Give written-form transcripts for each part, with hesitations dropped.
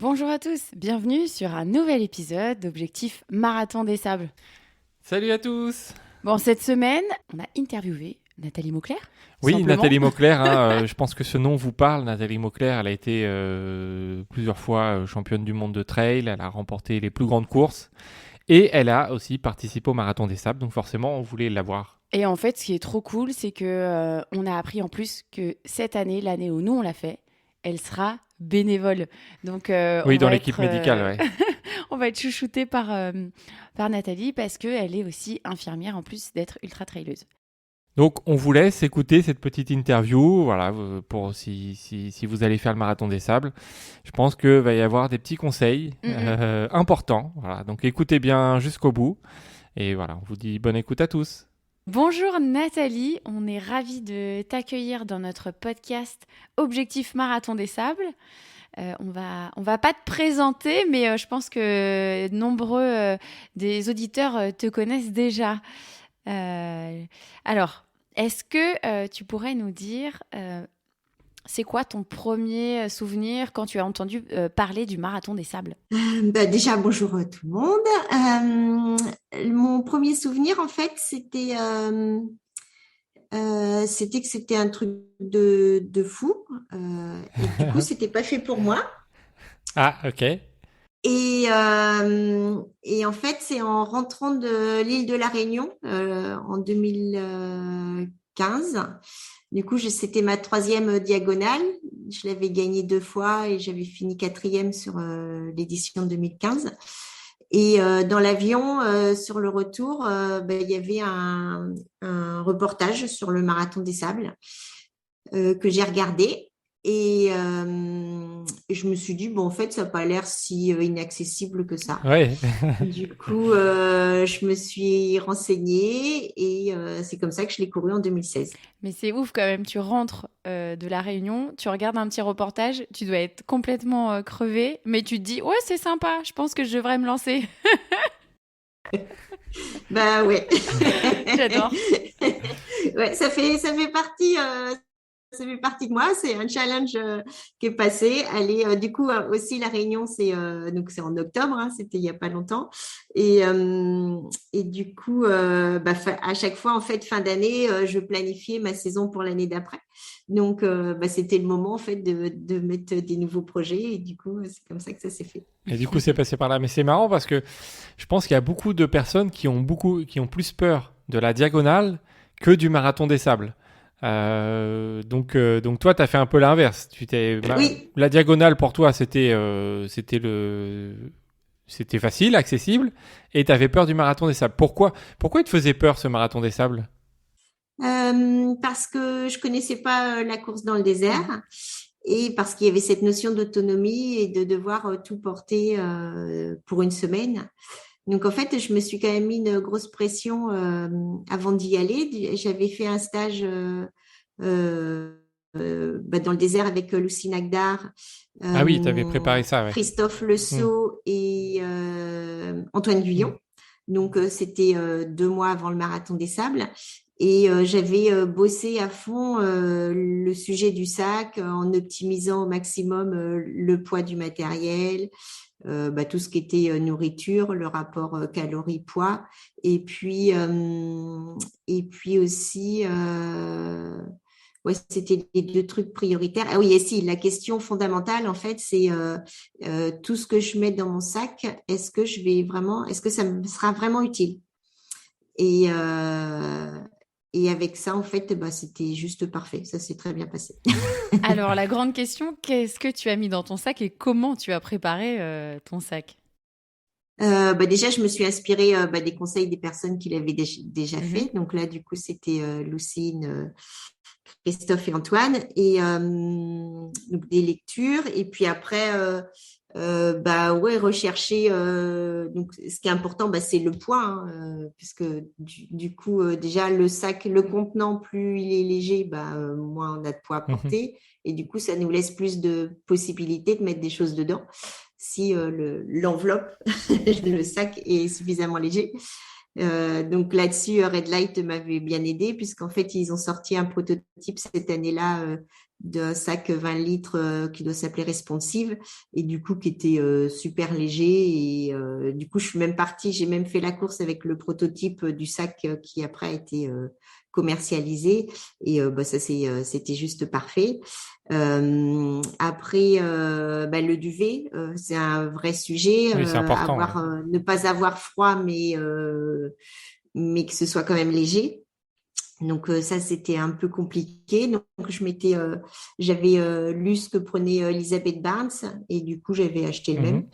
Bonjour à tous, bienvenue sur un nouvel épisode d'Objectif Marathon des Sables. Salut à tous. Bon, cette semaine, on a interviewé Nathalie Mauclair, tout Oui, simplement. Nathalie Mauclair, je pense que ce nom vous parle. Nathalie Mauclair, elle a été plusieurs fois championne du monde de trail, elle a remporté les plus grandes courses et elle a aussi participé au Marathon des Sables, donc forcément on voulait l'avoir. Et en fait, ce qui est trop cool, c'est que on a appris en plus que cette année, l'année où nous on l'a fait, elle sera bénévole. Donc Oui, dans l'équipe médicale, ouais. on va être chouchouté par Nathalie parce qu'elle est aussi infirmière en plus d'être ultra traileuse. Donc on vous laisse écouter cette petite interview, voilà, pour si vous allez faire le Marathon des Sables. Je pense que va y avoir des petits conseils Mm, mm. importants, voilà. Donc écoutez bien jusqu'au bout et voilà, on vous dit bonne écoute à tous. Bonjour Nathalie, on est ravis de t'accueillir dans notre podcast Objectif Marathon des Sables. On va pas te présenter, mais je pense que nombreux des auditeurs te connaissent déjà. Euh, alors, est-ce que tu pourrais nous dire c'est quoi ton premier souvenir quand tu as entendu parler du Marathon des Sables? Déjà, bonjour tout le monde. Mon premier souvenir, en fait, c'était que c'était un truc de fou. Et du coup, c'était pas fait pour moi. Ah, ok. Et en fait, c'est en rentrant de l'île de la Réunion en 2015. Du coup, c'était ma troisième diagonale. Je l'avais gagnée 2 fois et j'avais fini quatrième sur l'édition 2015. Et dans l'avion, sur le retour, il y avait un reportage sur le Marathon des Sables que j'ai regardé. Et je me suis dit, bon, en fait, ça n'a pas l'air si inaccessible que ça. Ouais. Du coup, je me suis renseignée et c'est comme ça que je l'ai couru en 2016. Mais c'est ouf quand même, tu rentres de la Réunion, tu regardes un petit reportage, tu dois être complètement crevé, mais tu te dis, ouais, c'est sympa, je pense que je devrais me lancer. Bah ouais. J'adore. Ouais, ça fait partie, ça fait partie de moi. C'est un challenge qui est passé. Allez, du coup, aussi, la réunion, donc c'est en octobre, hein, c'était il n'y a pas longtemps. Et du coup, à chaque fois, en fait, fin d'année, je planifiais ma saison pour l'année d'après. Donc, c'était le moment, en fait, de mettre des nouveaux projets. Et du coup, c'est comme ça que ça s'est fait. Et du coup, c'est passé par là. Mais c'est marrant parce que je pense qu'il y a beaucoup de personnes qui ont plus peur de la diagonale que du marathon des sables. Donc toi, tu as fait un peu l'inverse. Oui. La diagonale pour toi, c'était facile, accessible, et tu avais peur du marathon des sables. Pourquoi il te faisait peur ce marathon des sables? Parce que je connaissais pas la course dans le désert Mhm. et parce qu'il y avait cette notion d'autonomie et de devoir tout porter pour une semaine. Donc en fait, je me suis quand même mis une grosse pression avant d'y aller. J'avais fait un stage euh, dans le désert avec Lucie Nagdar, Ah oui, tu avais préparé ça, ouais. Christophe Hmm, Lesault et Antoine hmm. Guyon. Donc c'était 2 mois avant le marathon des sables. Et j'avais bossé à fond le sujet du sac en optimisant au maximum le poids du matériel, tout ce qui était nourriture, le rapport calories-poids, et puis aussi, ouais, c'était les 2 trucs prioritaires. Ah oui, et si, la question fondamentale, en fait, c'est tout ce que je mets dans mon sac, est-ce que ça me sera vraiment utile? Et, euh, et avec ça, en fait, c'était juste parfait. Ça s'est très bien passé. Alors, la grande question, qu'est-ce que tu as mis dans ton sac et comment tu as préparé ton sac? Déjà, je me suis inspirée des conseils des personnes qui l'avaient déjà Mhm. fait. Donc là, du coup, c'était Lucine, Christophe et Antoine, et donc des lectures. Et puis après, ouais, rechercher. Donc, ce qui est important, c'est le poids, hein, puisque du coup, déjà le sac, le contenant, plus il est léger, moins on a de poids à Mhm. porter. Et du coup, ça nous laisse plus de possibilités de mettre des choses dedans si l'enveloppe, le sac est suffisamment léger. Donc là-dessus, Red Light m'avait bien aidé puisqu'en fait, ils ont sorti un prototype cette année-là d'un sac 20 litres qui doit s'appeler Responsive et du coup qui était super léger et du coup je suis même partie, j'ai même fait la course avec le prototype du sac qui après a été commercialisé et c'était juste parfait. Après le duvet c'est un vrai sujet, Oui, c'est important. Ouais. ne pas avoir froid mais que ce soit quand même léger. Donc ça c'était un peu compliqué. Donc j'avais lu ce que prenait Elizabeth Barnes et du coup j'avais acheté le même.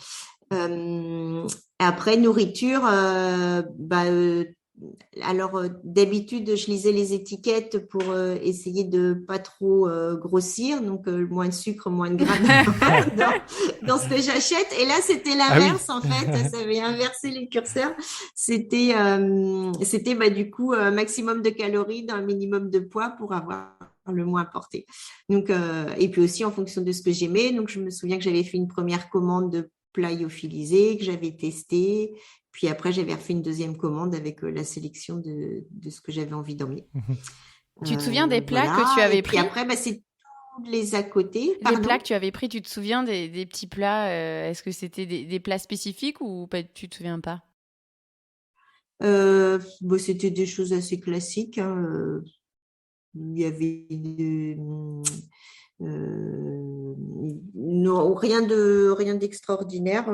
Après nourriture, alors d'habitude je lisais les étiquettes pour essayer de pas trop grossir, donc moins de sucre, moins de gras dans ce que j'achète. Et là c'était l'inverse en fait, ça avait inversé les curseurs. C'était du coup maximum de calories dans le minimum de poids pour avoir le moins apporté. Donc et puis aussi en fonction de ce que j'aimais. Donc je me souviens que j'avais fait une première commande de plats lyophilisés que j'avais testé. Puis après, j'avais refait une deuxième commande avec la sélection de ce que j'avais envie d'emmener. Tu te souviens des plats que tu avais pris? Et puis après, c'est tous les à côté. Les plats que tu avais pris, tu te souviens des petits plats est-ce que c'était des plats spécifiques ou pas, tu te souviens pas? C'était des choses assez classiques. Hein. Il y avait non, rien d'extraordinaire.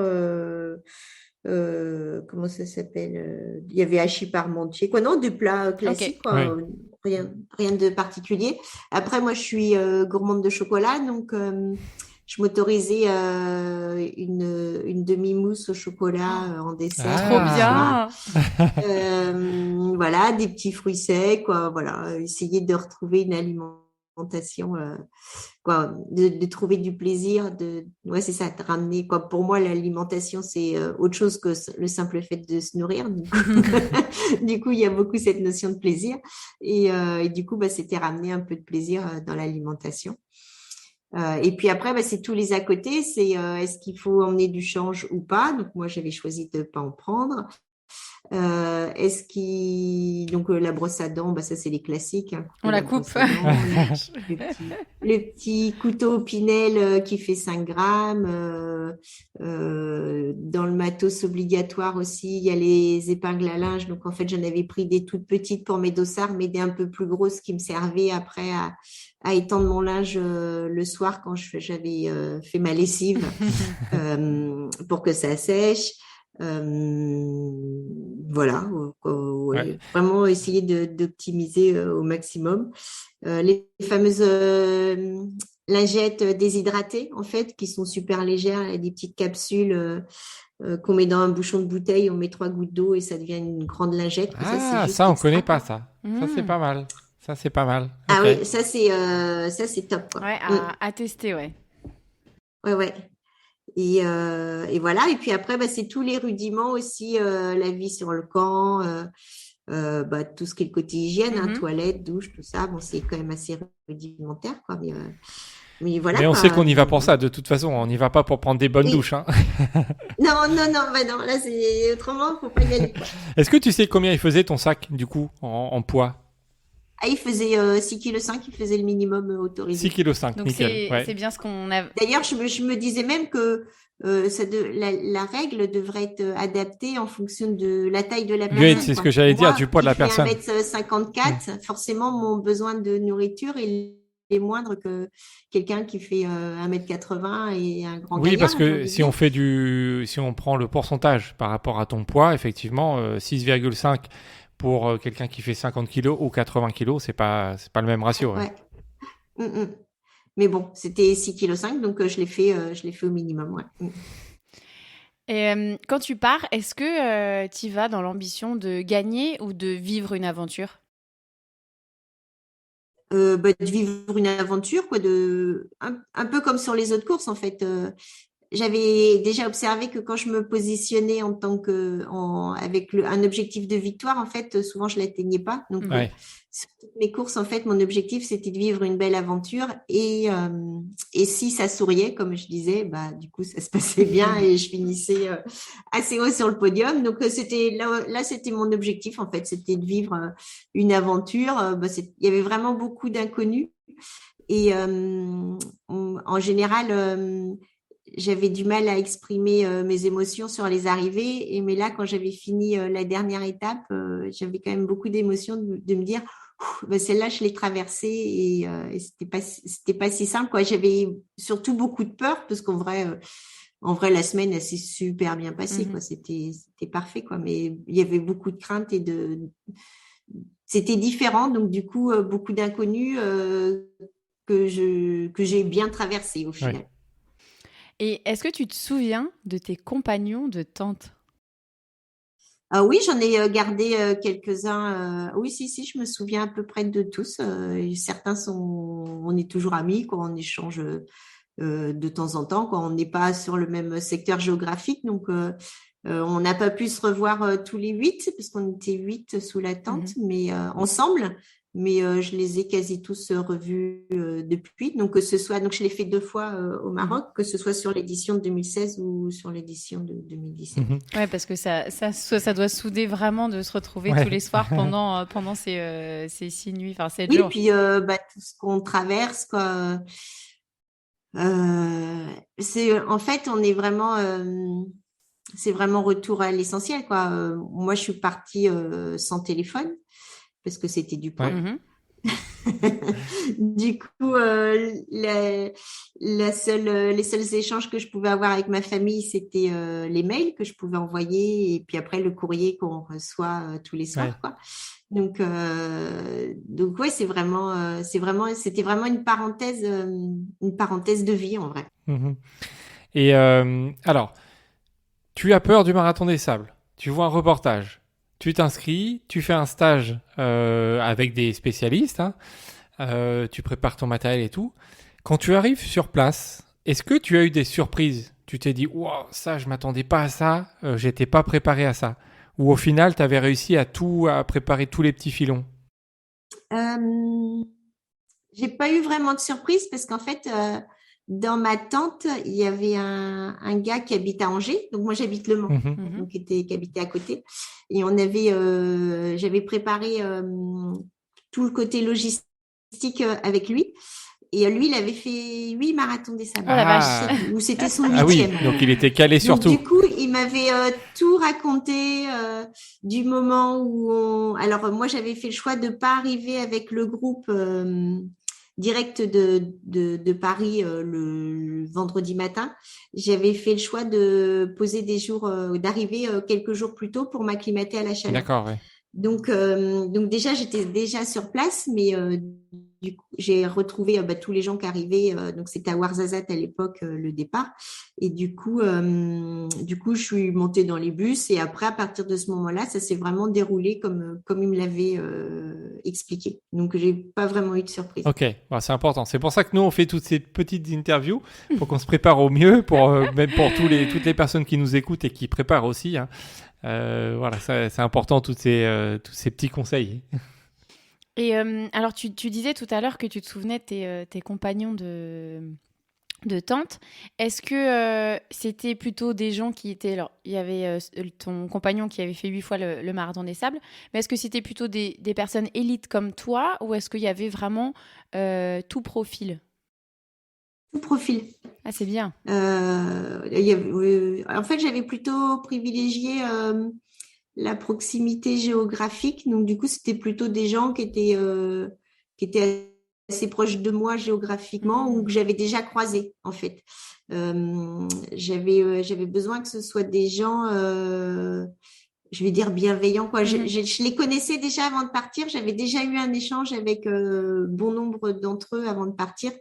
Comment ça s'appelle? Il y avait hachis parmentier, quoi. Non, des plats classiques, quoi. Oui. Rien de particulier. Après, moi, je suis gourmande de chocolat, donc je m'autorisais une demi-mousse au chocolat en dessert. Trop bien. Voilà, des petits fruits secs, quoi. Voilà, essayer de retrouver une alimentation. Quoi, de trouver du plaisir, ouais, c'est ça, de ramener, quoi. Pour moi, l'alimentation, c'est autre chose que le simple fait de se nourrir. Du coup, il y a beaucoup cette notion de plaisir. Et du coup, c'était ramener un peu de plaisir dans l'alimentation. Et puis après, c'est tous les à côté. C'est est-ce qu'il faut emmener du change ou pas? Donc moi, j'avais choisi de ne pas en prendre. Donc la brosse à dents, ça c'est les classiques. Hein, on la coupe. Le petit couteau Pinel qui fait 5 grammes. Dans le matos obligatoire aussi, il y a les épingles à linge. Donc en fait, j'en avais pris des toutes petites pour mes dossards, mais des un peu plus grosses qui me servaient après à étendre mon linge le soir quand j'avais fait ma lessive pour que ça sèche. Voilà, ouais. Vraiment essayer d'optimiser au maximum. Les fameuses lingettes déshydratées, en fait, qui sont super légères, il y a des petites capsules qu'on met dans un bouchon de bouteille, on met 3 gouttes d'eau et ça devient une grande lingette. Ça on connaît pas ça. Ça, c'est pas mal. Ça, c'est pas mal. Ah oui, ça, c'est top, quoi. Ouais, à tester, ouais. Ouais. Et voilà. Et puis après, c'est tous les rudiments aussi, la vie sur le camp, tout ce qui est le côté hygiène, toilette, douche, tout ça. Bon, c'est quand même assez rudimentaire, quoi. Mais voilà. Mais on sait qu'on y va pour ça. De toute façon, on n'y va pas pour prendre des bonnes douches. Hein. Non. Là, c'est autrement, faut pas y aller, quoi. Est-ce que tu sais combien il faisait ton sac, du coup, en poids? Ah, il faisait 6,5 kg, il faisait le minimum autorisé. 6,5 kg, donc nickel. C'est bien ce qu'on a. D'ailleurs, je me disais même que la règle devrait être adaptée en fonction de la taille de la personne. Oui, c'est ce que j'allais dire, du poids de la personne. Moi, qui fais 1m54, forcément, mon besoin de nourriture est moindre que quelqu'un qui fait 1m80 et un grand gaillard. Oui, parce que si on prend le pourcentage par rapport à ton poids, effectivement, 6,5 pour quelqu'un qui fait 50 kg ou 80 kg, c'est pas le même ratio. Ouais. Mais bon, c'était 6,5 kg, donc je l'ai fait au minimum. Ouais. Et quand tu pars, est-ce que tu y vas dans l'ambition de gagner ou de vivre une aventure? De vivre une aventure, quoi, un peu comme sur les autres courses, en fait. J'avais déjà observé que quand je me positionnais avec un objectif de victoire, en fait, souvent je l'atteignais pas. Donc, sur toutes mes courses, en fait, mon objectif c'était de vivre une belle aventure et si ça souriait, comme je disais, du coup ça se passait bien et je finissais assez haut sur le podium. Donc c'était là c'était mon objectif, en fait, c'était de vivre une aventure. Il y avait vraiment beaucoup d'inconnus. Et en général, j'avais du mal à exprimer mes émotions sur les arrivées. Mais là, quand j'avais fini la dernière étape, j'avais quand même beaucoup d'émotions de me dire, ben celle-là, je l'ai traversée et c'était pas si simple, quoi. J'avais surtout beaucoup de peur parce en vrai, la semaine, elle s'est super bien passée, quoi. C'était parfait, quoi. Mais il y avait beaucoup de craintes c'était différent. Donc, du coup, beaucoup d'inconnus que j'ai bien traversé au Ouais. final. Et est-ce que tu te souviens de tes compagnons de tente? Ah oui, j'en ai gardé quelques-uns. Oui, si, je me souviens à peu près de tous. Certains on est toujours amis, quoi. On échange de temps en temps, quand on n'est pas sur le même secteur géographique. Donc, on n'a pas pu se revoir tous les 8, parce qu'on était 8 sous la tente, mais ensemble. Mais je les ai quasi tous revus depuis. Donc, donc je l'ai fait 2 fois au Maroc, que ce soit sur l'édition de 2016 ou sur l'édition de 2017. Ouais, parce que ça doit souder vraiment de se retrouver Ouais. tous les soirs pendant ces 6 nuits, enfin 7 Oui, jours. puis tout ce qu'on traverse, quoi. En fait, c'est vraiment retour à l'essentiel, quoi. Moi, je suis partie sans téléphone parce que c'était du poids. Ouais. Du coup, les seuls échanges que je pouvais avoir avec ma famille, c'était les mails que je pouvais envoyer et puis après le courrier qu'on reçoit tous les soirs, Ouais. quoi. Donc ouais, c'était vraiment une parenthèse de vie en vrai. Mhm. Et alors, tu as peur du marathon des sables. Tu vois un reportage. Tu t'inscris, tu fais un stage avec des spécialistes, hein. Tu prépares ton matériel et tout. Quand tu arrives sur place, est-ce que tu as eu des surprises? Tu t'es dit, wow, ça, je m'attendais pas à ça, j'étais pas préparé à ça. Ou au final, tu avais réussi à préparer tous les petits filons? Euh, j'ai pas eu vraiment de surprise parce qu'en fait, dans ma tente, il y avait un gars qui habite à Angers. Donc moi, j'habite Le Mans, Mhm. donc qui habitait à côté. Et j'avais préparé tout le côté logistique avec lui. Et lui, il avait fait 8 marathons des sables. Oh la vache. Ou c'était son Ah oui, 8e. donc il était calé sur Donc, tout. du coup, il m'avait tout raconté du moment Alors, moi, j'avais fait le choix de ne pas arriver avec le groupe direct de Paris le vendredi matin. J'avais fait le choix de poser d'arriver quelques jours plus tôt pour m'acclimater à la chaleur. D'accord, ouais. Donc déjà, j'étais déjà sur place, mais du coup, j'ai retrouvé tous les gens qui arrivaient. Donc c'était à Ouarzazate à l'époque le départ. Et du coup, je suis montée dans les bus et après, à partir de ce moment-là, ça s'est vraiment déroulé comme il me l'avait expliqué. Donc j'ai pas vraiment eu de surprise. Ok, bah, c'est important. C'est pour ça que nous, on fait toutes ces petites interviews pour qu'on se prépare au mieux, même pour toutes les personnes qui nous écoutent et qui préparent aussi, hein. Voilà, c'est important, tous ces petits conseils. Et alors, tu disais tout à l'heure que tu te souvenais de tes compagnons de tente. Est-ce que c'était plutôt des gens qui étaient... Alors, il y avait ton compagnon qui avait fait 8 fois le marathon des sables, mais est-ce que c'était plutôt des personnes élites comme toi ou est-ce qu'il y avait vraiment tout profil? Tout profil. Ah, c'est bien. En fait, j'avais plutôt privilégié la proximité géographique. Donc, du coup, c'était plutôt des gens qui étaient assez proches de moi géographiquement ou que j'avais déjà croisés, en fait. J'avais besoin que ce soit des gens, je vais dire bienveillants, quoi. Je les connaissais déjà avant de partir. J'avais déjà eu un échange avec bon nombre d'entre eux avant de partir.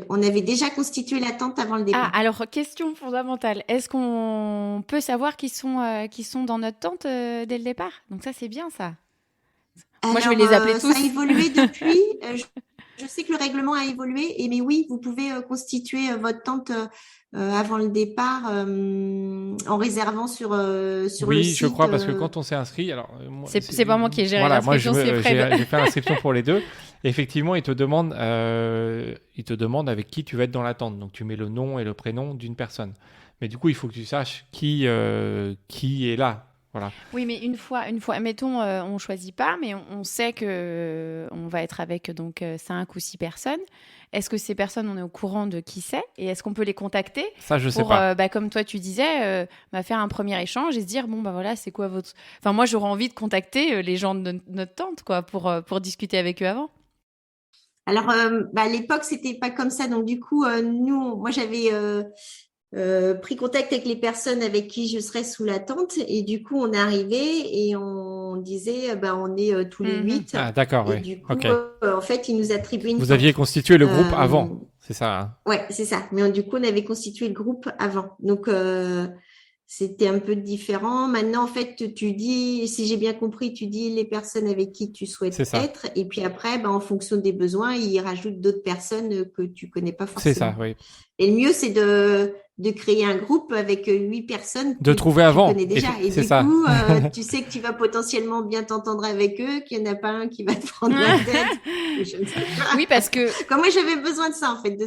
On avait déjà constitué la tente avant le départ. Ah, alors, question fondamentale. Est-ce qu'on peut savoir qui sont dans notre tente dès le départ? Donc ça, c'est bien, ça. Moi, je vais les appeler tous. Ça a évolué depuis. Je sais que le règlement a évolué, mais oui, vous pouvez constituer votre tente avant le départ en réservant sur le Oui, site. je crois, parce que quand on s'est inscrit, alors C'est pas moi qui ai géré voilà, moi l'inscription, c'est Fred. j'ai fait l'inscription pour les deux. Et effectivement, ils te demandent avec qui tu vas être dans l'attente. Donc tu mets le nom et le prénom d'une personne. Mais du coup, il faut que tu saches qui est là. Voilà. Oui, mais une fois, mettons, on choisit pas, mais on sait que on va être avec donc 5 ou 6 personnes. Est-ce que ces personnes, on est au courant de qui c'est et est-ce qu'on peut les contacter Ça, je sais pour, pas. comme toi tu disais, faire un premier échange et se dire bon bah voilà, c'est quoi votre. Enfin moi j'aurais envie de contacter les gens de notre tante quoi pour discuter avec eux avant. Alors, à l'époque, c'était pas comme ça. Donc, du coup, moi, j'avais pris contact avec les personnes avec qui je serais sous la tente. Et du coup, on est arrivé et on disait, on est tous les Mhm. 8. Ah, d'accord, Et oui. du coup, Ok. en fait, ils nous attribuaient une Vous aviez tente. constitué le groupe Euh, avant, c'est ça, hein? ouais, c'est ça. Mais du coup, on avait constitué le groupe avant. Donc, c'était un peu différent. Maintenant, en fait, tu dis, si j'ai bien compris, tu dis les personnes avec qui tu C'est souhaites ça. être. Et puis après, en fonction des besoins, ils rajoutent d'autres personnes que tu connais pas C'est ça, forcément. oui. Et le mieux, c'est de créer un groupe avec 8 personnes De que trouver tu avant, connais déjà. Et c'est du ça. coup, tu sais que tu vas potentiellement bien t'entendre avec eux, qu'il n'y en a pas un qui va te prendre la tête. Je ne sais pas. Oui, parce que Comme moi, j'avais besoin de ça, en fait, de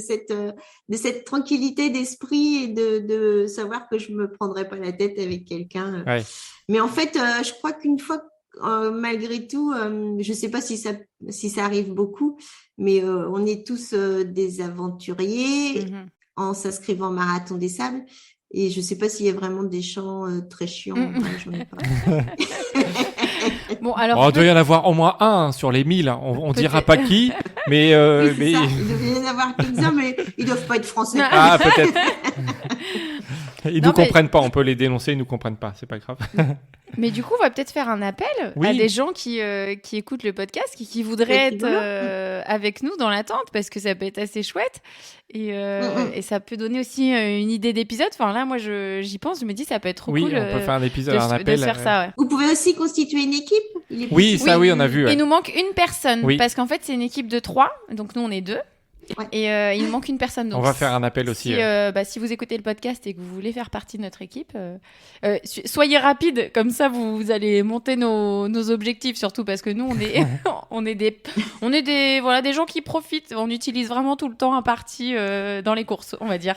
cette tranquillité d'esprit et de savoir que je me prendrais pas la tête avec quelqu'un. Ouais. Mais en fait, je crois qu'une fois, malgré tout, je sais pas si ça arrive beaucoup, mais on est tous des aventuriers Mhm. en s'inscrivant au Marathon des Sables. Et je sais pas s'il y a vraiment des champs très chiants. Mhm. Ouais, j'en ai pas. Bon Bon, alors il doit y en avoir au moins un sur les 1000. On dira pas peut-être. qui, mais, Oui, c'est mais... ça. Il devait y en avoir quelques-uns, mais ils doivent pas être français quand même. Ah, peut-être. Ils nous Non mais comprennent pas. On peut les dénoncer, ils nous comprennent pas. C'est pas grave. Mais du coup, on va peut-être faire un appel à Oui. des gens qui écoutent le podcast, qui voudraient C'est être rigolo. avec nous dans l'attente, parce que ça peut être assez chouette. Et Mm. ça peut donner aussi une idée d'épisode. Enfin, là, moi, j'y pense, je me dis, ça peut être trop Oui, cool on peut faire un épisode, un de appel. se faire ça. Ouais. Vous pouvez aussi constituer une équipe. Il est Oui, possible ça, oui, on a de- vu. Ouais. Il nous manque une personne, Oui. parce qu'en fait, c'est une équipe de 3, donc nous, on est 2. Ouais. Et il nous manque une personne. Donc On va faire un appel aussi. si vous écoutez le podcast et que vous voulez faire partie de notre équipe, soyez rapide, comme ça vous allez monter nos objectifs, surtout parce que nous on est on est des gens qui profitent. On utilise vraiment tout le temps un parti dans les courses, on va dire.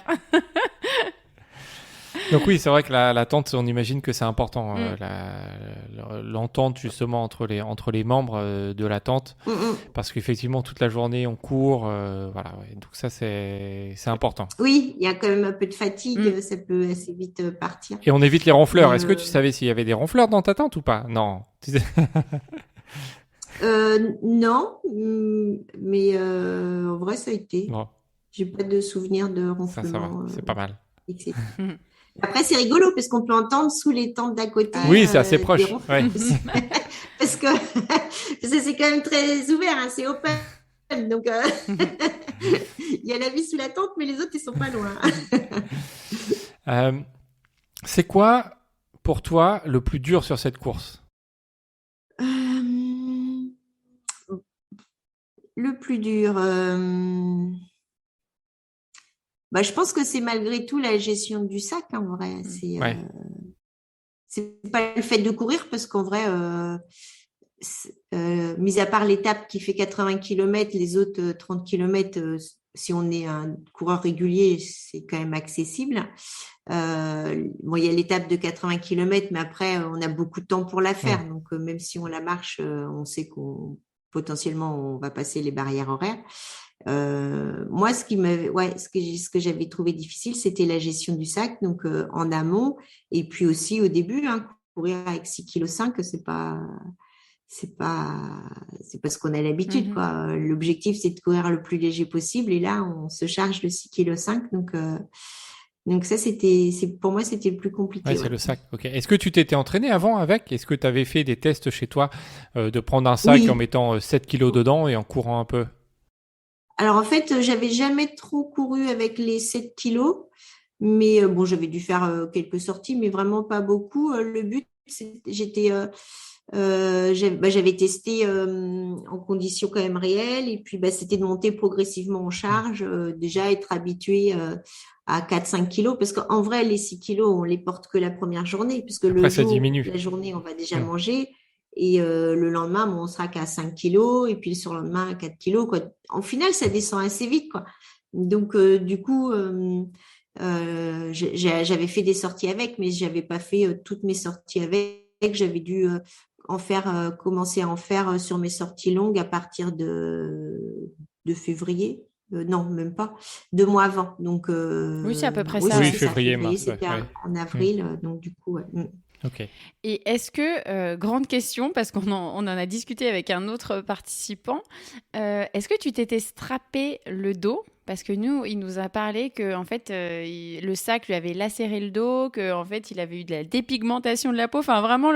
Donc oui, c'est vrai que la tente, on imagine que c'est important. Mm. L'entente justement entre les membres de la tente, Mm. parce qu'effectivement toute la journée on court, voilà. Ouais. Donc ça c'est important. Oui, il y a quand même un peu de fatigue. Mm. Ça peut assez vite partir. Et on évite les ronfleurs. Mais, Est-ce que tu savais s'il y avait des ronfleurs dans ta tente ou pas? Non. non, mais en vrai, ça a été. Bon, J'ai pas de souvenir de ça va. ronflement, C'est pas mal. etc. Après, c'est rigolo parce qu'on peut entendre sous les tentes d'à côté Oui, c'est assez des proche. ronflements Ouais. aussi. Parce que c'est quand même très ouvert, hein, c'est open. Donc, il y a la vie sous la tente, mais les autres, ils sont pas loin. C'est quoi pour toi le plus dur sur cette course? Le plus dur, je pense que c'est malgré tout la gestion du sac, hein, en vrai. Ouais. C'est pas le fait de courir parce qu'en vrai, mis à part l'étape qui fait 80 km, les autres 30 km, si on est un coureur régulier, c'est quand même accessible. Il y a l'étape de 80 km, mais après, on a beaucoup de temps pour la faire. Donc, même si on la marche, on sait potentiellement, on va passer les barrières horaires. Moi, ce que j'avais trouvé difficile, c'était la gestion du sac, donc en amont, et puis aussi au début, hein, courir avec 6,5 kg, c'est pas ce qu'on a l'habitude, quoi. L'objectif, c'est de courir le plus léger possible, et là, on se charge de 6,5 kg, donc ça, pour moi, c'était le plus compliqué. Ouais, c'est le sac. Ok. Est-ce que tu t'étais entraîné avant avec? Est-ce que tu avais fait des tests chez toi de prendre un sac Oui. en mettant 7 kilos dedans et en courant un peu? Alors, en fait, j'avais jamais trop couru avec les 7 kilos, mais j'avais dû faire quelques sorties, mais vraiment pas beaucoup. Le but, j'avais testé en conditions quand même réelles, et puis c'était de monter progressivement en charge, déjà être habitué à 4-5 kilos, parce qu'en vrai, les 6 kilos, on les porte que la première journée, puisque Après, ça la diminue. journée, on va déjà manger. Et le lendemain, on sera qu'à 5 kilos, et puis le surlendemain, à 4 kilos, quoi. En final, ça descend assez vite, quoi. Donc, du coup, j'avais fait des sorties avec, mais j'avais pas fait toutes mes sorties avec. que j'avais dû commencer à en faire sur mes sorties longues à partir de février. Non, même pas. 2 mois avant. Donc, Oui, c'est à peu près oui, ça. Oui, c'est ça. février, Février, mars. Ouais, c'était ouais. en avril. Donc, du coup, ouais. Ok. Et est-ce que, grande question, parce qu'on en a discuté avec un autre participant, est-ce que tu t'étais strappé le dos? Parce que nous, il nous a parlé que en fait, le sac lui avait lacéré le dos, que en fait, il avait eu de la dépigmentation de la peau. Enfin, vraiment,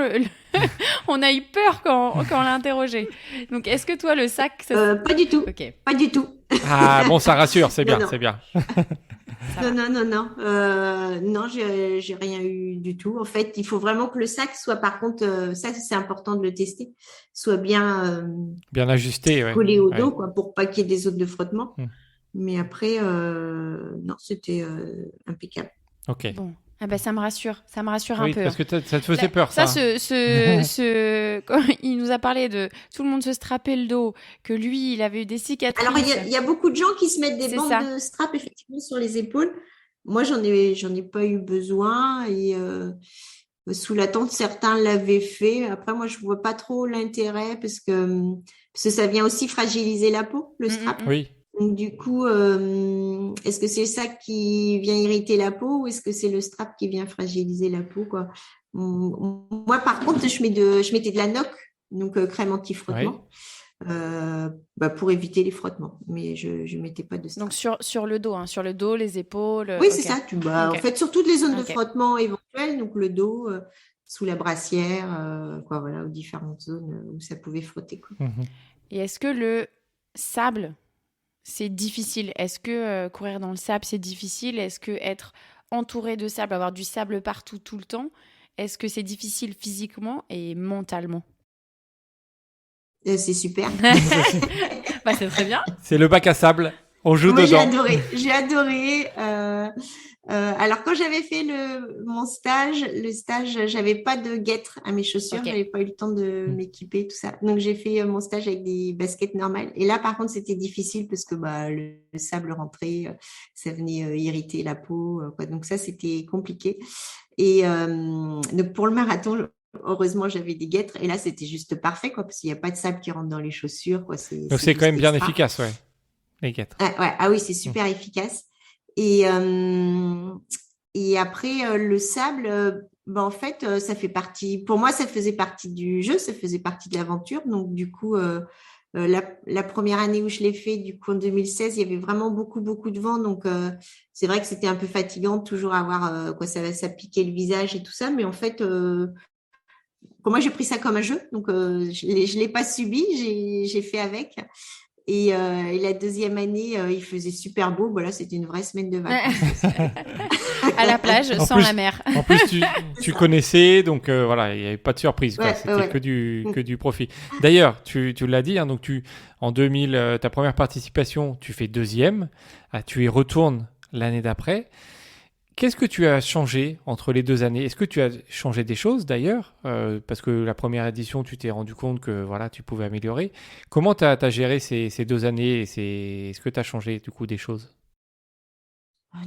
on a eu peur quand on l'a interrogé. Donc, est-ce que toi, le sac, Pas du tout. Ok, Pas du tout. Ah, bon, ça rassure, c'est Non, bien, non. c'est bien. ça va. Non. Non, j'ai rien eu du tout. En fait, il faut vraiment que le sac soit, par contre, ça, c'est important de le tester, soit bien Bien ajusté, ouais. collé au Ouais. dos, quoi, pour pas qu'il y ait des zones de frottement. Hmm. Mais après, non, c'était impeccable. Ok. Bon, ah ben, ça me rassure un Oui, peu. parce Hein. que ça te faisait peur, Ça, ça. quand il nous a parlé de tout le monde se strappait le dos, que lui, il avait eu des cicatrices. Alors, il y a beaucoup de gens qui se mettent des C'est bandes ça. de strap, effectivement, sur les épaules. Moi, j'en ai pas eu besoin. Et sous la tente, certains l'avaient fait. Après, moi, je vois pas trop l'intérêt parce que ça vient aussi fragiliser la peau, le strap. Oui. Donc, du coup, est-ce que c'est le sac qui vient irriter la peau ou est-ce que c'est le strap qui vient fragiliser la peau, quoi? Moi, par contre, je mettais de la NOC, donc crème Oui. anti-frottement, pour éviter les frottements. Mais je mettais pas de strap. Donc sur le dos, hein, sur le dos, les épaules. Oui, Ok. c'est ça. En Ok. fait, sur toutes les zones de Ok. frottement éventuelles, donc le dos, sous la brassière, quoi, voilà, aux différentes zones où ça pouvait frotter, quoi. Mhm. Et est-ce que le sable, c'est difficile? Est-ce que courir dans le sable, c'est difficile? Est-ce que être entouré de sable, avoir du sable partout tout le temps, est-ce que c'est difficile physiquement et mentalement? C'est super. Bah, c'est très bien. C'est le bac à sable. On joue Moi, dedans. j'ai adoré. Alors, quand j'avais fait mon stage, j'avais pas de guêtres à mes chaussures, Ok. j'avais pas eu le temps de m'équiper, tout ça. Donc, j'ai fait mon stage avec des baskets normales. Et là, par contre, c'était difficile parce que le sable rentrait, ça venait irriter la peau, quoi. Donc, ça, c'était compliqué. Et donc, pour le marathon, heureusement, j'avais des guêtres. Et là, c'était juste parfait, quoi, parce qu'il n'y a pas de sable qui rentre dans les chaussures, quoi. Donc c'est quand juste même bien extra. efficace, ouais. Les guêtres. Ouais. Ah oui, c'est super efficace. Et après, le sable, en fait, ça fait partie, pour moi, ça faisait partie du jeu, ça faisait partie de l'aventure. Donc, du coup, la première année où je l'ai fait, du coup, en 2016, il y avait vraiment beaucoup, beaucoup de vent. Donc, c'est vrai que c'était un peu fatigant de toujours avoir, ça piquait le visage et tout ça. Mais en fait, pour moi, j'ai pris ça comme un jeu. Donc, je l'ai pas subi, j'ai fait avec. Et la deuxième année, il faisait super beau. Voilà, c'était une vraie semaine de vacances. À la plage, En sans plus- la mer. En plus, tu connaissais, donc voilà, il n'y avait pas de surprise, quoi. Ouais, C'était ouais. que du profit. D'ailleurs, tu l'as dit, hein, donc en 2000, ta première participation, tu fais deuxième. Tu y retournes l'année d'après. Qu'est-ce que tu as changé entre les 2 années? Est-ce que tu as changé des choses d'ailleurs? Parce que la première édition, tu t'es rendu compte que voilà, tu pouvais améliorer. Comment tu as géré ces 2 années et est-ce que tu as changé du coup des choses?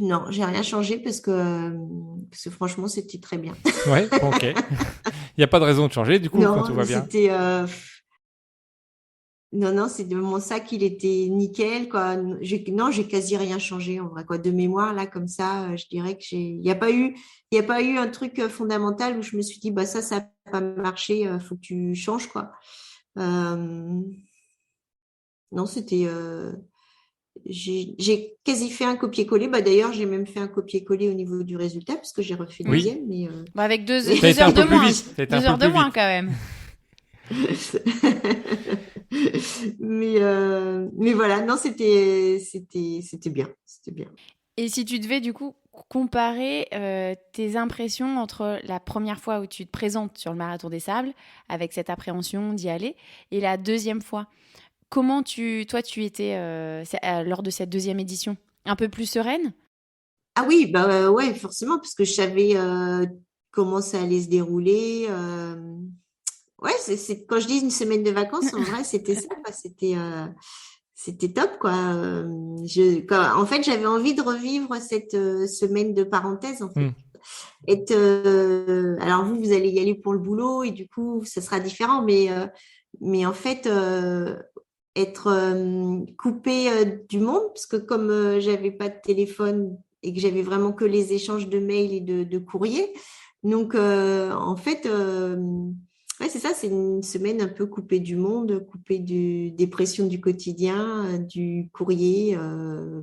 Non, j'ai rien changé parce que franchement, c'était très bien. Ouais, bon, ok. Il n'y a pas de raison de changer du coup quand tout Non, va bien. c'était non, c'est de mon sac, il était nickel, quoi. Non, j'ai quasi rien changé en vrai, quoi. De mémoire là, comme ça, je dirais que il n'y a pas eu un truc fondamental où je me suis dit ça n'a pas marché, faut que tu changes, quoi. Non, c'était j'ai quasi fait un copier-coller. D'ailleurs, j'ai même fait un copier-coller au niveau du résultat parce que j'ai refait Oui. deuxième. Mais Avec deux T'as été heures un peu de plus moins. vite. T'as été un 2 peu heures de plus moins vite. quand même. mais voilà, non, c'était bien, c'était bien. Et si tu devais du coup comparer tes impressions entre la première fois où tu te présentes sur le Marathon des Sables, avec cette appréhension d'y aller, et la deuxième fois, comment tu étais lors de cette deuxième édition? Un peu plus sereine? Ah oui, ouais, forcément, parce que je savais comment ça allait se dérouler. Ouais, quand je dis une semaine de vacances, en vrai, c'était ça, quoi. c'était top, quoi. En fait, j'avais envie de revivre cette semaine de parenthèse, en fait. Hmm. Alors vous allez y aller pour le boulot et du coup, ça sera différent, mais en fait, être coupé du monde, parce que comme j'avais pas de téléphone et que j'avais vraiment que les échanges de mails et de courriers, donc en fait, ouais, c'est ça, c'est une semaine un peu coupée du monde, coupée des pressions du quotidien, du courrier,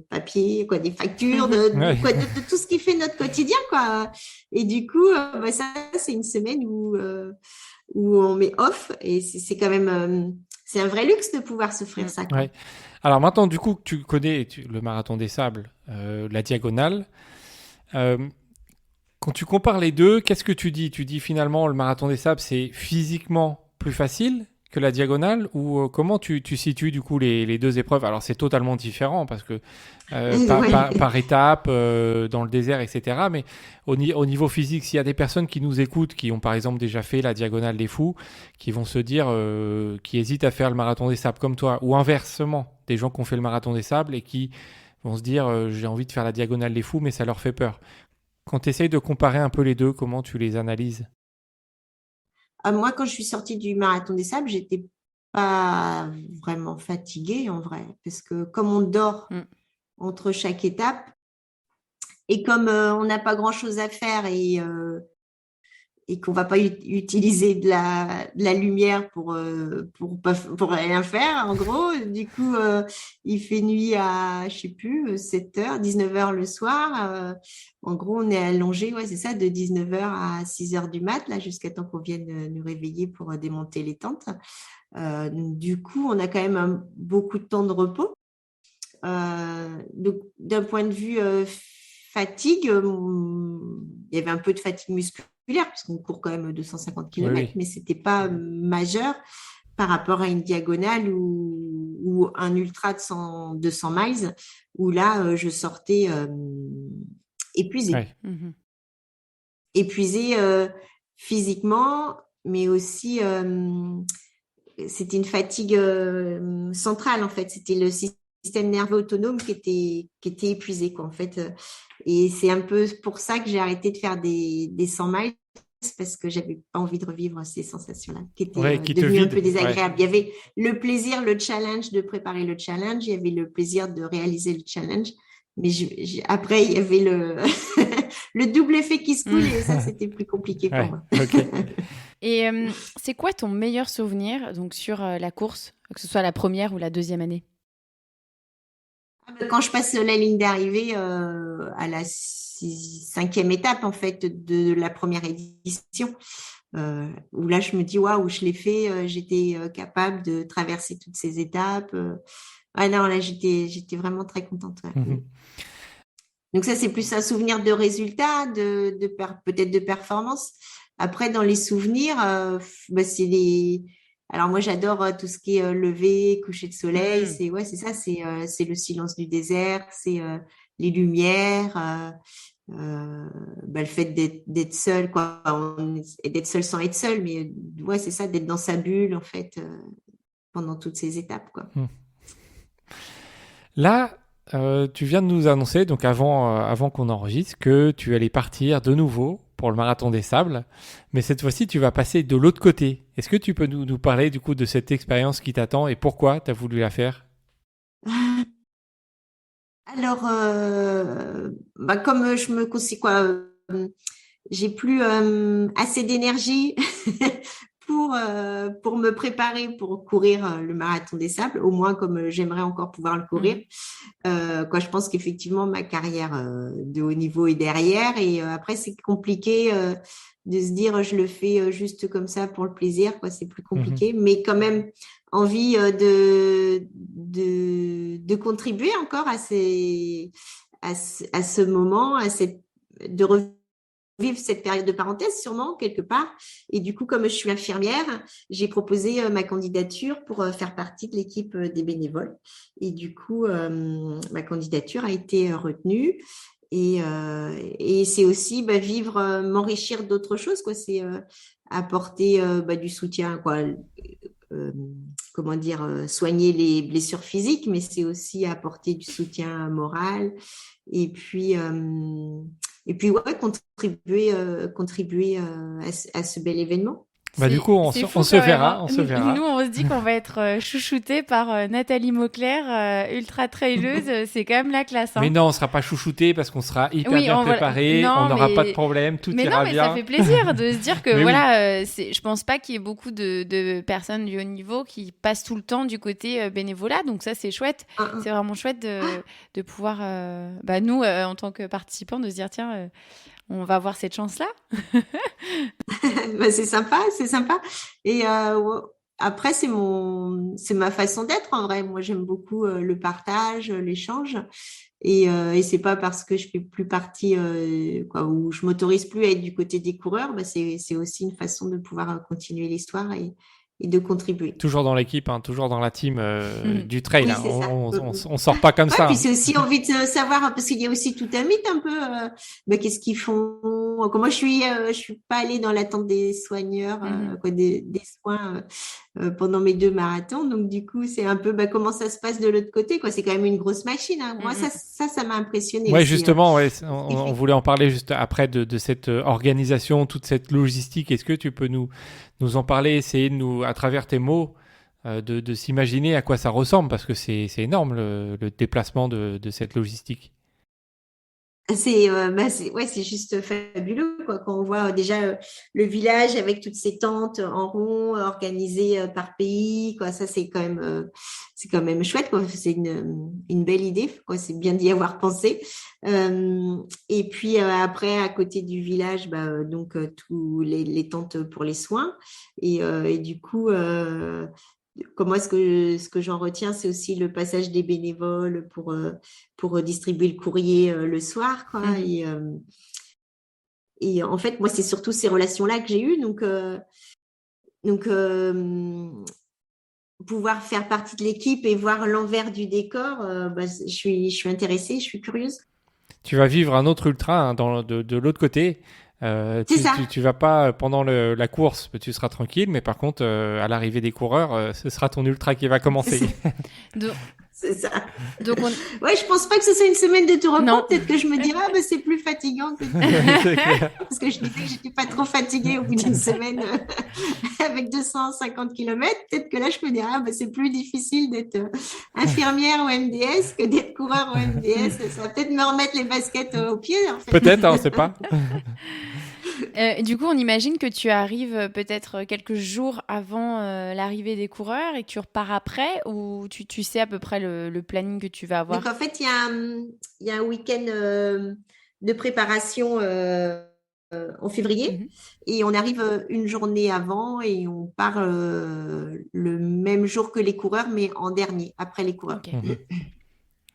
papier, quoi, des factures, Ouais. de tout ce qui fait notre quotidien, quoi. Et du coup, bah, ça, c'est une semaine où on met off et c'est quand même, c'est un vrai luxe de pouvoir s'offrir ça, quoi. Ouais. Alors maintenant, du coup, que tu connais le marathon des sables, la diagonale. euh, Quand tu compares les deux, qu'est-ce que tu dis? Tu dis finalement le marathon des sables, c'est physiquement plus facile que la diagonale ou comment tu situes du coup les deux épreuves? Alors c'est totalement différent parce que Ouais. par étape, dans le désert, etc. Mais au niveau physique, s'il y a des personnes qui nous écoutent, qui ont par exemple déjà fait la diagonale des fous, qui vont se dire, qui hésitent à faire le marathon des sables comme toi, ou inversement, des gens qui ont fait le marathon des sables et qui vont se dire, j'ai envie de faire la diagonale des fous, mais ça leur fait peur. Quand tu essayes de comparer un peu les deux, comment tu les analyses? Moi, quand je suis sortie du marathon des sables, j'étais pas vraiment fatiguée en vrai, parce que comme on dort Mm. entre chaque étape et comme on n'a pas grand-chose à faire et qu'on va pas utiliser de la lumière pour rien faire, en gros. Du coup, il fait nuit à, je sais plus, 7h, 19h le soir. En gros, on est allongé, ouais, c'est ça, de 19h à 6h du mat, là, jusqu'à temps qu'on vienne nous réveiller pour démonter les tentes. Du coup, on a quand même beaucoup de temps de repos. Donc, d'un point de vue fatigue, il y avait un peu de fatigue musculaire, puisqu'on court quand même 250 Oui, km, oui. mais ce n'était pas majeur par rapport à une diagonale ou un ultra de 200 miles, où là, je sortais épuisée. Ouais. Mhm. Épuisée physiquement, mais aussi c'était une fatigue centrale en fait. C'était le système nerveux autonome qui était épuisé quoi en fait. Et c'est un peu pour ça que j'ai arrêté de faire des 100 miles parce que j'avais pas envie de revivre ces sensations-là qui étaient Ouais, qui te devenues un peu vide. Ouais. désagréables. Il y avait le plaisir, le challenge de préparer le challenge, il y avait le plaisir de réaliser le challenge. Mais après, il y avait le double effet qui se coule et ça, c'était plus compliqué pour Ouais, moi. ok. Et c'est quoi ton meilleur souvenir donc sur la course, que ce soit la première ou la deuxième année? Quand je passe la ligne d'arrivée à la cinquième étape en fait de la première édition, où là je me dis waouh, je l'ai fait, j'étais capable de traverser toutes ces étapes. Ah non, là j'étais vraiment très contente. Ouais. Mm. Mhm. Donc ça c'est plus un souvenir de résultat, peut-être de performance. Après dans les souvenirs, bah, c'est les alors moi j'adore tout ce qui est lever, coucher de soleil, Mm. c'est ouais, c'est ça, c'est le silence du désert, c'est les lumières, bah, le fait d'être seul quoi, et d'être seul sans être seul, mais ouais, c'est ça, d'être dans sa bulle en fait pendant toutes ces étapes quoi. Mhm. Là, tu viens de nous annoncer, donc avant qu'on enregistre, que tu allais partir de nouveau pour le marathon des sables, mais cette fois-ci, tu vas passer de l'autre côté. Est-ce que tu peux nous parler du coup de cette expérience qui t'attend et pourquoi tu as voulu la faire? Alors, bah, comme je me conseille quoi, j'ai plus assez d'énergie pour me préparer pour courir le marathon des sables, au moins comme j'aimerais encore pouvoir le courir. Mhm. Quoi, je pense qu'effectivement, ma carrière de haut niveau est derrière et après, c'est compliqué de se dire je le fais juste comme ça pour le plaisir, quoi, c'est plus Mhm. compliqué, mais quand même envie de contribuer encore à ce moment, de revivre cette période de parenthèse sûrement quelque part. Et du coup, comme je suis infirmière, j'ai proposé ma candidature pour faire partie de l'équipe des bénévoles. Et du coup, ma candidature a été retenue. Et c'est aussi bah, vivre, m'enrichir d'autres choses, quoi. C'est apporter bah, du soutien, quoi. Euh, comment dire, soigner les blessures physiques, mais c'est aussi apporter du soutien moral et puis ouais, contribuer à ce bel événement. Du coup, on c'est fou se quand même, verra, hein. on se verra. Nous, on se dit qu'on va être chouchoutés par Nathalie Mauclair, ultra traileuse. C'est quand même la classe, hein. Mais non, on sera pas chouchouté parce qu'on sera hyper Oui, bien voilà. préparé, Non, on n'aura mais- pas de problème, tout Mais ira non, mais bien. ça fait plaisir de se dire que Mais voilà, je pense pas qu'il y ait beaucoup de personnes du haut niveau qui passent tout le temps du côté bénévolat. Donc ça, c'est chouette. C'est vraiment chouette de pouvoir, nous, en tant que participants, de se dire, tiens, on va avoir cette chance-là. Bah, c'est sympa, c'est sympa. Et ouais, après, c'est ma façon d'être en vrai. Moi, j'aime beaucoup le partage, l'échange. Et c'est pas parce que je fais plus partie, ou je m'autorise plus à être du côté des coureurs, bah, c'est aussi une façon de pouvoir continuer l'histoire et de contribuer. Toujours dans l'équipe, hein, toujours dans la team du trail. Oui, Hein. c'est ça. On sort pas comme Ouais, ça. puis c'est aussi envie de savoir, parce qu'il y a aussi tout un mythe un peu, qu'est-ce qu'ils font. Moi, je suis pas allée dans l'attente des soigneurs, des soins pendant mes 2 marathons. Donc, du coup, c'est un peu comment ça se passe de l'autre côté, quoi. C'est quand même une grosse machine, hein. Moi, ça m'a impressionné Ouais, aussi, justement, hein. on voulait en parler juste après de cette organisation, toute cette logistique. Est-ce que tu peux nous en parler, essayer de nous, à travers tes mots, de s'imaginer à quoi ça ressemble, parce que c'est énorme le déplacement de cette logistique. C'est juste fabuleux, quoi, quand on voit déjà le village avec toutes ces tentes en rond organisées par pays, quoi. Ça, c'est quand même chouette, quoi. C'est une belle idée, quoi. C'est bien d'y avoir pensé. Et puis après, à côté du village, donc tous les tentes pour les soins. Et du coup, comment ce que j'en retiens, c'est aussi le passage des bénévoles pour distribuer le courrier le soir, quoi. Et en fait, moi, c'est surtout ces relations-là que j'ai eues. Donc pouvoir faire partie de l'équipe et voir l'envers du décor, je suis intéressée, je suis curieuse. Tu vas vivre un autre ultra, hein, de l'autre côté. C'est ça. Tu vas pas pendant la course, tu seras tranquille, mais par contre, à l'arrivée des coureurs, ce sera ton ultra qui va commencer. C'est ça. Donc Ouais, je pense pas que ce soit une semaine de tout repos. Non. Peut-être que je me dirais, c'est plus fatigant que parce que je disais que j'étais pas trop fatiguée au bout d'une semaine avec 250 km. Peut-être que là, je me dirais, c'est plus difficile d'être infirmière au MDS que d'être coureur au MDS. Ça va peut-être me remettre les baskets aux pieds, en fait. Peut-être, on sait pas. Du coup, on imagine que tu arrives peut-être quelques jours avant l'arrivée des coureurs et que tu repars après, ou tu sais à peu près le planning que tu vas avoir? Donc, en fait, il y a un week-end de préparation en février et on arrive une journée avant et on part le même jour que les coureurs, mais en dernier, après les coureurs. Ok.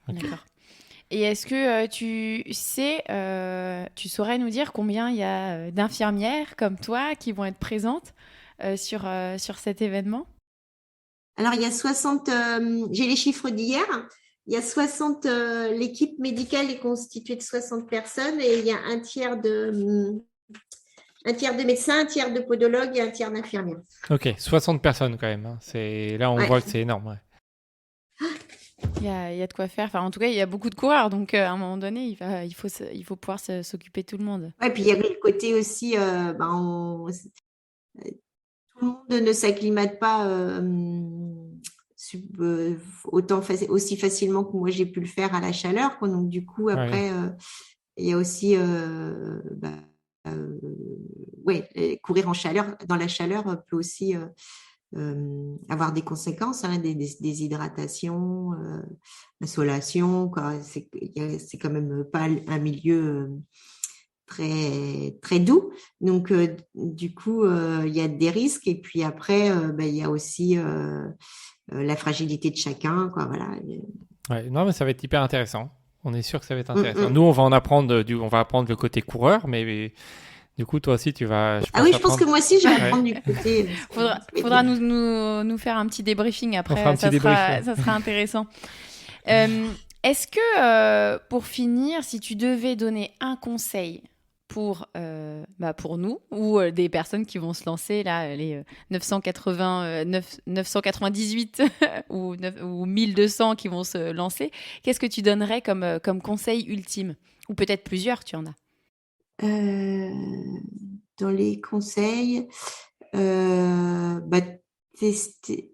D'accord. Et est-ce que tu saurais nous dire combien il y a d'infirmières comme toi qui vont être présentes sur cet événement? Alors, il y a 60, j'ai les chiffres d'hier, il y a 60, l'équipe médicale est constituée de 60 personnes et il y a un tiers de médecins, un tiers de podologues et un tiers d'infirmières. Ok, 60 personnes quand même. Hein. Là, on voit que c'est énorme. Ouais. Il y a de quoi faire. Enfin, en tout cas, il y a beaucoup de coureurs, donc à un moment donné, il faut pouvoir s'occuper de tout le monde. Ouais, puis il y a le côté aussi, tout le monde ne s'acclimate pas aussi facilement que moi j'ai pu le faire à la chaleur, quoi. Donc du coup, après, il y a aussi courir dans la chaleur peut aussi avoir des conséquences, hein, des hydratations, insolation, quoi. C'est quand même pas un milieu très très doux. Donc du coup, il y a des risques et puis après, il y a aussi la fragilité de chacun, quoi. Voilà. Ouais, non, mais ça va être hyper intéressant. On est sûr que ça va être intéressant. Nous, on va en apprendre, on va apprendre le côté coureur, mais du coup, toi aussi, tu vas. Je pense que moi aussi, je vais apprendre du côté. Faudra nous faire un petit débriefing après. Ça sera intéressant. Est-ce que, pour finir, si tu devais donner un conseil pour nous ou des personnes qui vont se lancer, là, les 998 ou 1200 qui vont se lancer? Qu'est-ce que tu donnerais comme conseil ultime? Ou peut-être plusieurs, tu en as. Dans les conseils, tester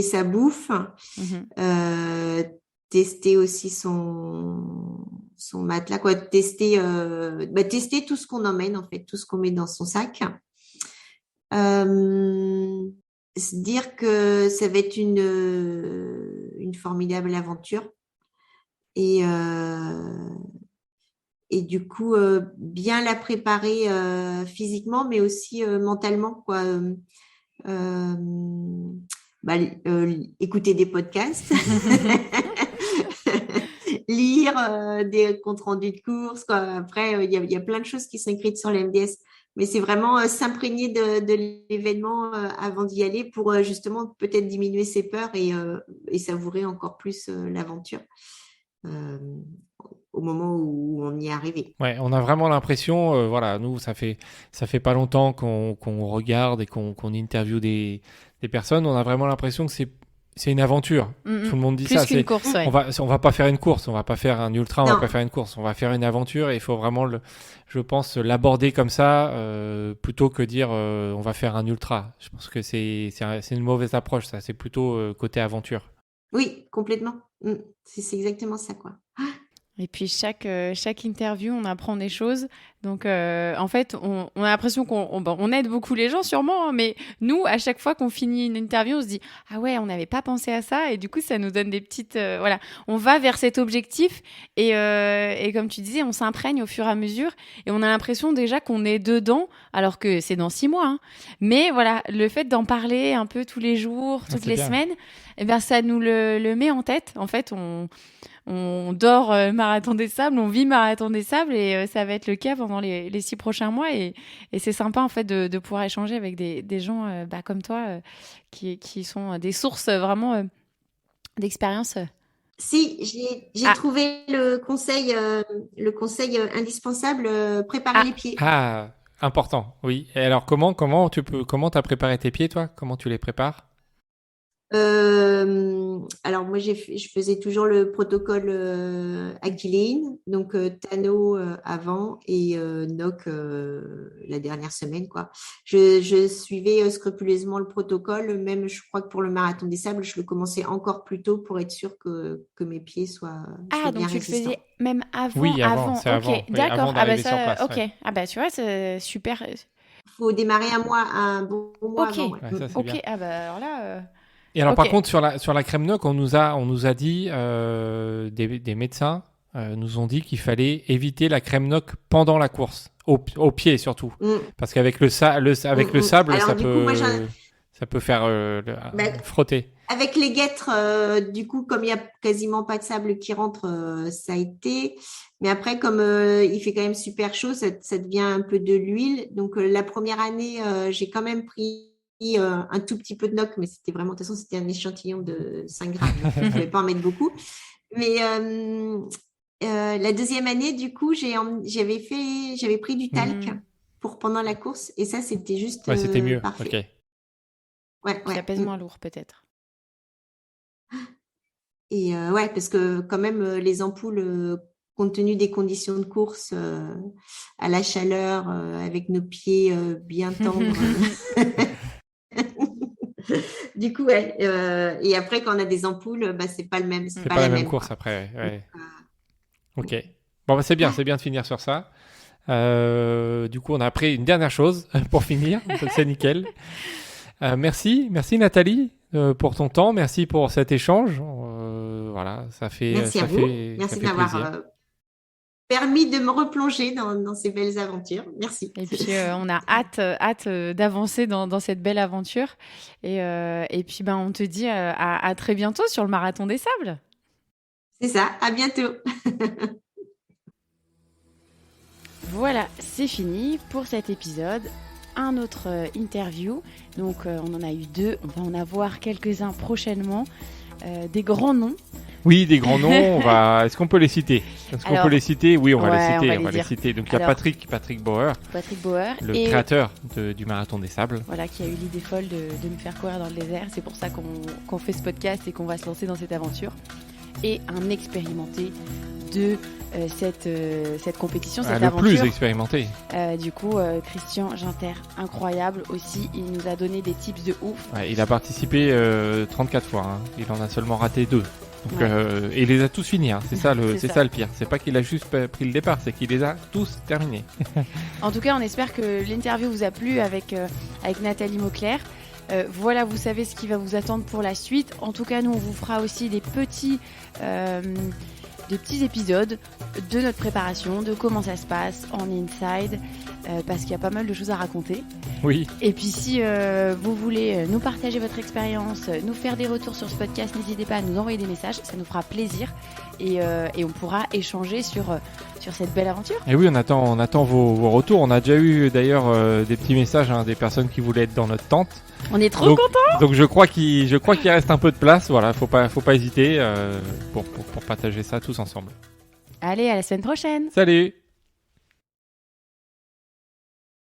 sa bouffe, tester aussi son matelas, quoi, tester tout ce qu'on emmène, en fait, tout ce qu'on met dans son sac. Se dire que ça va être une formidable aventure et du coup bien la préparer physiquement mais aussi mentalement, quoi. Écouter des podcasts, lire des comptes rendus de courses, quoi. Après, il y a plein de choses qui sont écrites sur le MDS, mais c'est vraiment s'imprégner de l'événement avant d'y aller pour justement peut-être diminuer ses peurs et savourer encore plus l'aventure au moment où on y est arrivé. Ouais, on a vraiment l'impression, voilà, nous, ça fait pas longtemps qu'on regarde et qu'on interviewe des personnes. On a vraiment l'impression que c'est une aventure. Tout le monde dit plus ça. Qu'une course, ouais. On va pas faire une course, on va pas faire un ultra, on Non. va pas faire une course, on va faire une aventure et il faut vraiment, je pense, l'aborder comme ça plutôt que dire on va faire un ultra. Je pense que c'est une mauvaise approche, ça. C'est plutôt côté aventure. Oui, complètement. C'est exactement ça, quoi. Et puis chaque interview, on apprend des choses. Donc en fait, on a l'impression qu'on aide beaucoup les gens sûrement, hein, mais nous, à chaque fois qu'on finit une interview, on se dit « Ah ouais, on n'avait pas pensé à ça ». Et du coup, ça nous donne des petites... voilà, on va vers cet objectif et comme tu disais, on s'imprègne au fur et à mesure et on a l'impression déjà qu'on est dedans, alors que c'est dans 6 mois. Hein. Mais voilà, le fait d'en parler un peu tous les jours, toutes les semaines, eh bien, ça nous le met en tête. En fait, on dort Marathon des Sables, on vit Marathon des Sables et ça va être le cas pendant les 6 prochains mois et c'est sympa en fait de pouvoir échanger avec des gens comme toi qui sont des sources vraiment d'expérience. Si, j'ai trouvé le conseil indispensable, préparer les pieds. Ah, important, oui. Et alors comment t'as préparé tes pieds, toi? Comment tu les prépares? Alors moi je faisais toujours le protocole Agiline, donc Tano avant et NOC la dernière semaine, quoi. Je suivais scrupuleusement le protocole, même je crois que pour le Marathon des Sables, je le commençais encore plus tôt pour être sûr que mes pieds soient bien donc tu résistants. Le faisais même avant. Oui, avant, c'est ok, avant. Oui, d'accord. avant d'arriver sur place, ok. ouais. Ah bah tu vois, c'est super. Faut démarrer un bon mois Ok, avant. Ouais. Ouais, ça, c'est bien. Ah bah alors là. Et alors, Ok. par contre, sur la crème NOC, on nous a dit, des médecins nous ont dit qu'il fallait éviter la crème NOC pendant la course, au pied surtout. Parce qu'avec le sable, Alors, ça peut faire frotter. Avec les guêtres, du coup, comme il n'y a quasiment pas de sable qui rentre, ça a été. Mais après, comme il fait quand même super chaud, ça devient un peu de l'huile. Donc, la première année, j'ai quand même pris un tout petit peu de NOC, mais c'était vraiment, de toute façon, c'était un échantillon de 5 grammes. Donc, je ne pouvais pas en mettre beaucoup. Mais la deuxième année, du coup, j'avais pris du talc pour pendant la course. Et ça, c'était juste Ouais, c'était mieux. parfait. Ok. Ça pèse moins lourd, peut-être. Et ouais, parce que quand même, les ampoules, compte tenu des conditions de course, à la chaleur, avec nos pieds bien tendres. Du coup, ouais. Et après, quand on a des ampoules, c'est pas le même. C'est pas la même course après. Ouais. Ok. Bon, c'est bien de finir sur ça. Du coup, on a appris une dernière chose pour finir. C'est nickel. Merci Nathalie pour ton temps. Merci pour cet échange. Voilà, ça fait. Merci à vous. Merci de m'avoir permis de me replonger dans ces belles aventures. Merci. Et puis, on a hâte d'avancer dans cette belle aventure. Et puis, on te dit à très bientôt sur le Marathon des Sables. C'est ça. À bientôt. Voilà, c'est fini pour cet épisode. Un autre interview. Donc, on en a eu 2. On va en avoir quelques-uns prochainement. Des grands noms. Oui, des grands noms. Est-ce qu'on peut les citer? Alors, peut les citer? Oui, on va les citer. on va On va les les dire. citer. Donc il y a Alors, Patrick Bauer, Patrick Bauer, le et créateur du Marathon des Sables. voilà, qui a eu l'idée folle de nous faire courir dans le désert. C'est pour ça qu'on fait ce podcast et qu'on va se lancer dans cette aventure. Et un expérimenté de cette compétition, cette Le aventure. plus expérimenté. Du coup, Christian Ginter, incroyable aussi. Il nous a donné des tips de ouf. Ouais, il a participé 34 fois. Hein. Il en a seulement raté 2. Donc, Ouais. et il les a tous finis. Hein. C'est ça C'est ça. ça le pire. C'est pas qu'il a juste pris le départ, c'est qu'il les a tous terminés. En tout cas, on espère que l'interview vous a plu avec Nathalie Mauclair. Voilà, vous savez ce qui va vous attendre pour la suite. En tout cas, nous, on vous fera aussi des petits épisodes de notre préparation, de comment ça se passe en inside, parce qu'il y a pas mal de choses à raconter. Oui. Et puis si vous voulez nous partager votre expérience, nous faire des retours sur ce podcast, n'hésitez pas à nous envoyer des messages, ça nous fera plaisir et on pourra échanger sur cette belle aventure. Et oui, on attend vos retours. On a déjà eu d'ailleurs des petits messages des personnes qui voulaient être dans notre tente. On est trop contents. Donc je crois qu'il reste un peu de place. Voilà, faut pas hésiter pour partager ça tous ensemble. Allez, à la semaine prochaine. Salut!